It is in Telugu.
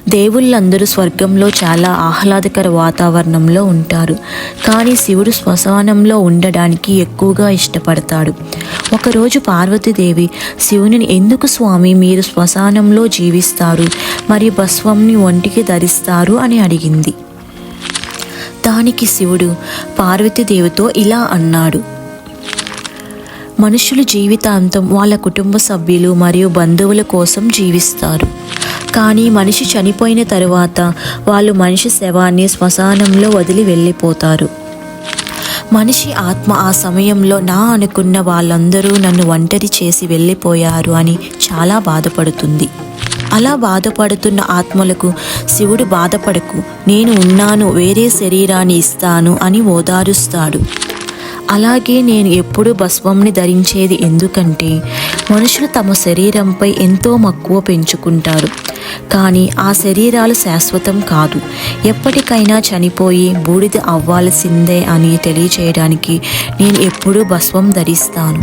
దేవుళ్ళందరూ స్వర్గంలో చాలా ఆహ్లాదకర వాతావరణంలో ఉంటారు, కానీ శివుడు శ్మశానంలో ఉండడానికి ఎక్కువగా ఇష్టపడతాడు. ఒకరోజు పార్వతీదేవి శివుని, ఎందుకు స్వామి మీరు శ్మశానంలో జీవిస్తారు మరియు భస్వంని ఒంటికి ధరిస్తారు అని అడిగింది. దానికి శివుడు పార్వతీదేవితో ఇలా అన్నాడు: మనుషులు జీవితాంతం వాళ్ళ కుటుంబ సభ్యులు మరియు బంధువుల కోసం జీవిస్తారు, కానీ మనిషి చనిపోయిన తరువాత వాళ్ళు మనిషి శవాన్ని శ్మశానంలో వదిలి వెళ్ళిపోతారు. మనిషి ఆత్మ ఆ సమయంలో నా అనుకున్న వాళ్ళందరూ నన్ను ఒంటరి చేసి వెళ్ళిపోయారు అని చాలా బాధపడుతుంది. అలా బాధపడుతున్న ఆత్మలకు శివుడు బాధపడకు, నేను ఉన్నాను, వేరే శరీరాన్ని ఇస్తాను అని ఓదారుస్తాడు. అలాగే నేను ఎప్పుడూ భస్వంని ధరించేది ఎందుకంటే మనుషులు తమ శరీరంపై ఎంతో మక్కువ పెంచుకుంటారు, కానీ ఆ శరీరాలు శాశ్వతం కాదు, ఎప్పటికైనా చనిపోయి బూడిద అవ్వాల్సిందే అని తెలియచేయడానికి నేను ఎప్పుడూ భస్వం ధరిస్తాను.